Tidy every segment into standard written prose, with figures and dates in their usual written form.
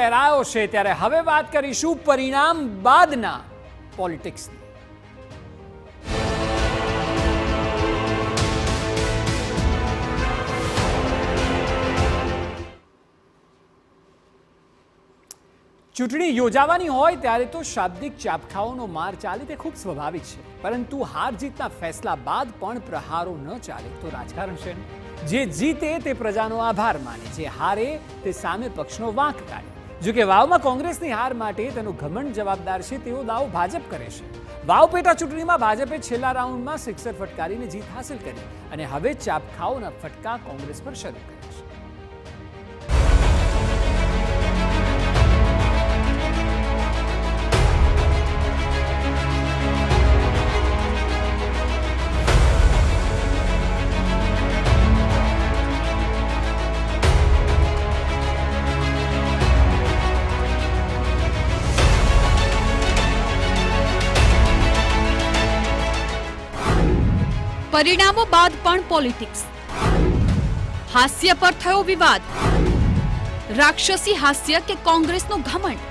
લહેરાયો છે ત્યારે હવે વાત કરીશું પરિણામ બાદના પોલિટિક્સની। ચૂંટણી યોજાવાની હોય ત્યારે તો શાબ્દિક ચાબખાઓનો માર ચાલે તે ખૂબ સ્વાભાવિક છે, પરંતુ હાર જીતના ફેસલા બાદ પણ પ્રહારો ન ચાલે તો રાજકારણ છે। જે જીતે તે પ્રજાનો આભાર માને, જે હારે તે સામે પક્ષનો વાંક કાઢે। જો કે વાવમાં કોંગ્રેસની હાર માટે તેનો ઘમંડ જવાબદાર છે તેવો દાવો ભાજપ કરે છે। વાવ પેટા ચૂંટણીમાં ભાજપે છેલ્લા રાઉન્ડમાં સિક્સર ફટકારીને જીત હાંસલ કરી અને હવે ચાબખાઓના ફટકા કોંગ્રેસ પર શરૂ કર્યા છે। પરિણામો બાદ પણ પોલિટિક્સ, હાસ્ય પર થયો વિવાદ, રાક્ષસી હાસ્ય કે કોંગ્રેસનો ઘમંડ।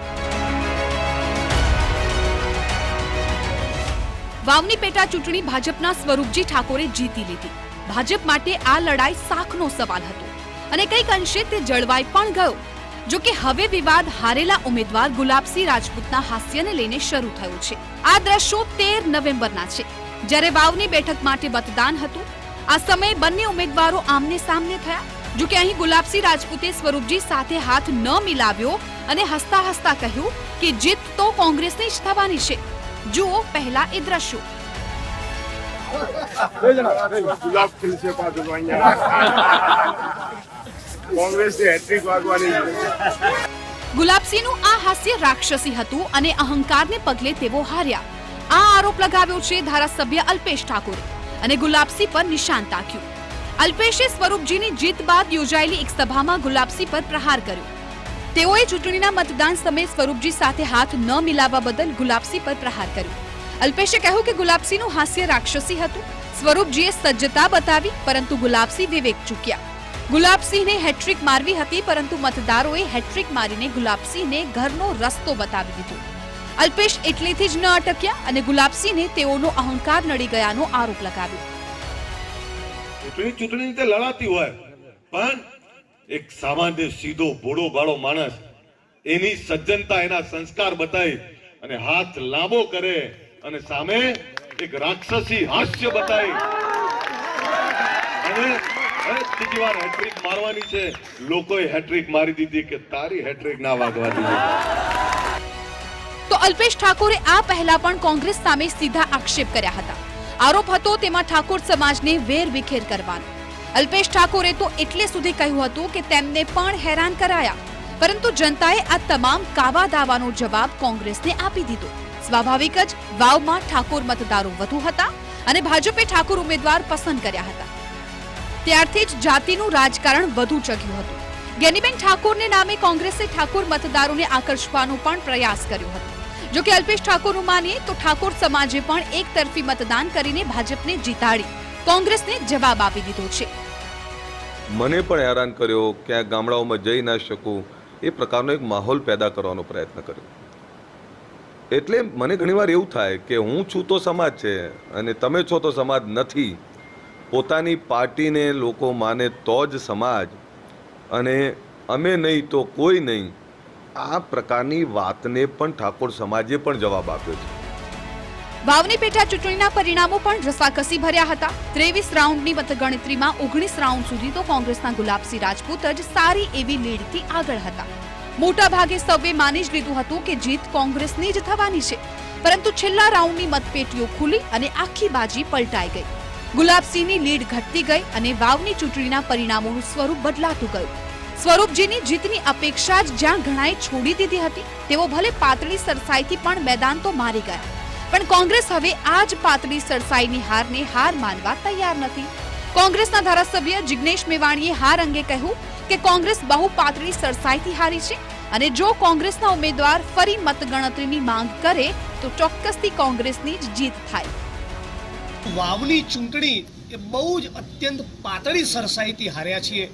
વાવની પેટા ચૂંટણી ભાજપના સ્વરૂપજી ઠાકોરે જીતી લીધી। ભાજપ માટે આ લડાઈ શાખનો સવાલ હતો અને કંઈક અંશે તે જળવાઈ પણ ગયો। જો કે હવે વિવાદ હારેલા ઉમેદવાર ગુલાબસિંહ રાજપૂતના હાસ્યને લઈને શરૂ થયો છે। આ દ્રશ્યો 13 નવેમ્બરના છે, જ્યારે વાવની બેઠક માટે મતદાન હતું। આ સમયે બંને ઉમેદવારો આમને સામને થયા। જો કે અહીં ગુલાબસિંહ રાજપૂતે સ્વરૂપજી સાથે હાથ ન મિલાવ્યો અને હસતા હસતા કહ્યું કે જીત તો કોંગ્રેસની જ થવાની છે। જુઓ પહેલા એ દ્રશ્યો। ગુલાબસિંહનું આ હાસ્ય રાક્ષસી હતું અને અહંકારને પગલે તેઓ હાર્યા। આ આરોપ લગાવ્યો છે ધારાસભ્ય અલ્પેશ ઠાકોરે અને ગુલાબસિંહ પર નિશાન તાક્યું। અલ્પેશે સ્વરૂપજીની જીત બાદ યોજાયેલી એક સભામાં ગુલાબસિંહ પર પ્રહાર કર્યો। તેઓએ ચૂંટણીના મતદાન સમયે સ્વરૂપજી સાથે હાથ ન મિલાવવા બદલ ગુલાબસિંહ પર પ્રહાર કર્યો। અલ્પેશે કહ્યું કે ગુલાબસિંહનું હાસ્ય રાક્ષસી હતું। સ્વરૂપજીએ સજ્જતા બતાવી, પરંતુ ગુલાબસિંહ વિવેક ચૂક્યા। ગુલાબસિંહને હેટ્રિક મારવી હતી, પરંતુ મતદારોએ હેટ્રિક મારીને ગુલાબસિંહને ઘરનો રસ્તો બતાવી દીધો। અલ્પેશ એટલેથી જ ન અટક્યા અને ગુલાબસિંહને તેઓનો અહંકાર નડી ગયાનો આરોપ લગાવ્યો। ચૂંટણી તે લડાતી હોય, પણ એક સામાન્ય સીધો ભોળો ભાળો માણસ એની સજ્જનતા, એના સંસ્કાર બતાવી અને હાથ લાંબો કરે અને સામે એક રાક્ષસી હાસ્ય બતાવી અને ત્રીજી વાર હેટ્રિક મારવાની છે, લોકોએ હેટ્રિક મારી દીધી કે તારી હેટ્રિક ના વાગવા દીધી। તો અલ્પેશ ઠાકોરે આ પહેલા પણ કોંગ્રેસ સામે સીધા આક્ષેપ કર્યા હતા। આરોપ હતો તેમાં ઠાકોર સમાજને વેર વિખેર કરવાનો। અલ્પેશ ઠાકોરે તો એટલે સુધી કહ્યું હતું કે તેમને પણ હેરાન કરાયા, પરંતુ જનતાએ આ તમામ કાવા દાવાનો જવાબ કોંગ્રેસને આપી દીધો। સ્વાભાવિક જ વાવમાં ઠાકોર મતદારો વધુ હતા અને ભાજપે ઠાકોર ઉમેદવાર પસંદ કર્યા હતા। ત્યારથી જ જાતિનું રાજકારણ વધુ ચગ્યું હતું। ગેનીબેન ઠાકોરને નામે કોંગ્રેસે ઠાકોર મતદારોને આકર્ષવાનો પણ પ્રયાસ કર્યો હતો। જો કે અલ્પેશ ઠાકોરનું માનીએ તો ઠાકોર સમાજે પણ એક તરફી મતદાન કરીને ભાજપને જીતાડી કોંગ્રેસને જવાબ આપી દીધો છે। મને પણ હેરાન કર્યો, ક્યાં ગામડાઓમાં જઈ ના શકું, એ પ્રકારનો એક માહોલ પેદા કરવાનો પ્રયત્ન કર્યો। એટલે મને ઘણીવાર એવું થાય કે હું છું તો સમાજ છે અને તમે છો તો સમાજ નથી। પોતાની પાર્ટીને લોકો માને તો જ સમાજ અને અમે નહીં તો કોઈ નહીં, આ પ્રકારની વાતને પણ ઠાકોર સમાજે પણ જવાબ આપ્યો છે। વાવની પેટા ચૂંટણીના પરિણામો પણ રસાકસી ભર્યા હતા। 23 રાઉન્ડની મતગણતરીમાં 19 રાઉન્ડ સુધી તો કોંગ્રેસના ગુલાબસિંહ રાજપૂત જ સારી એવી લીડથી આગળ હતા। મોટા ભાગે સૌએ માની જ લીધું હતું કે જીત કોંગ્રેસની જ થવાની છે, પરંતુ છેલ્લા રાઉન્ડની મતપેટીઓ ખુલી અને આખી બાજી પલટાઈ ગઈ। ગુલાબસિંહની લીડ ઘટતી ગઈ અને વાવની ચૂંટણીના પરિણામોનું સ્વરૂપ બદલાતું ગયું। સ્વરૂપજીની જીતની અપેક્ષા જ જ્યાં ઘણાએ છોડી દીધી હતી, તેઓ ભલે પાતળી સરસાઈથી પણ મેદાન તો મારી ગયા, પણ કોંગ્રેસ હવે આ જ પાતળી સરસાઈની હારને હાર માનવા તૈયાર નથી। કોંગ્રેસના ધારાસભ્ય જિગ્નેશ મેવાણીએ હાર અંગે કહ્યું કે કોંગ્રેસ બહુ પાતળી સરસાઈથી હારી છે અને જો કોંગ્રેસના ઉમેદવાર ફરી મતગણતરીની માંગ કરે તો ચોક્કસથી કોંગ્રેસની જ જીત થાય। વાવની ચૂંટણી એ બહુ જ અત્યંત પાતળી સરસાઈથી હાર્યા છીએ,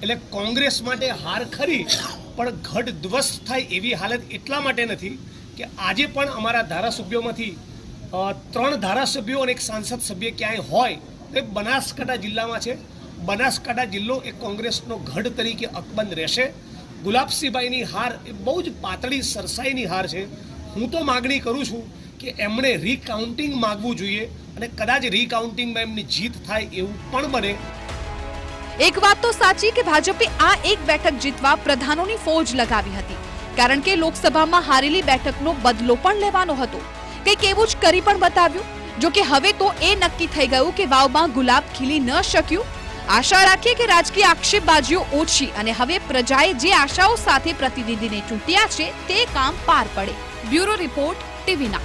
એટલે કોંગ્રેસ માટે હાર ખરી, પણ ઘટ ધ્વસ્ત થાય એવી હાલત એટલા માટે નથી કે આજે પણ અમારા ધારાસભ્યોમાંથી 3 ધારાસભ્યો અને એક સાંસદ સભ્ય ક્યાંય હોય તો એ બનાસકાંઠા જિલ્લામાં છે. બનાસકાંઠા જિલ્લો એ કોંગ્રેસનો ગઢ તરીકે અકબંધ રહેશે. ગુલાબસિંહભાઈની હાર એ બહુ જ પાતળી સરસાઈની હાર છે. હું તો માગણી કરું છું કે એમણે રીકાઉન્ટિંગ માગવું જોઈએ અને કદાચ રીકાઉન્ટિંગમાં એમની જીત થાય એવું પણ બને. એક વાત તો સાચી કે ભાજપે આ એક બેઠક જીતવા પ્રધાનોની ફોજ લગાવી હતી, કારણ કે લોકસભામાં હારેલી બેઠકનો બદલો પણ લેવાનો હતો. કંઈક એવું જ કરી પણ બતાવ્યું. જો કે હવે તો એ નક્કી થઈ ગયું કે વાવમાં ગુલાબ ખીલી ન શક્યું. આશા રાખીએ કે રાજકીય આક્ષેપબાજીઓ ઓછી અને હવે પ્રજાએ જે આશાઓ સાથે પ્રતિનિધિને ચૂંટ્યા છે તે કામ પાર પડે. Bureau report, TV9.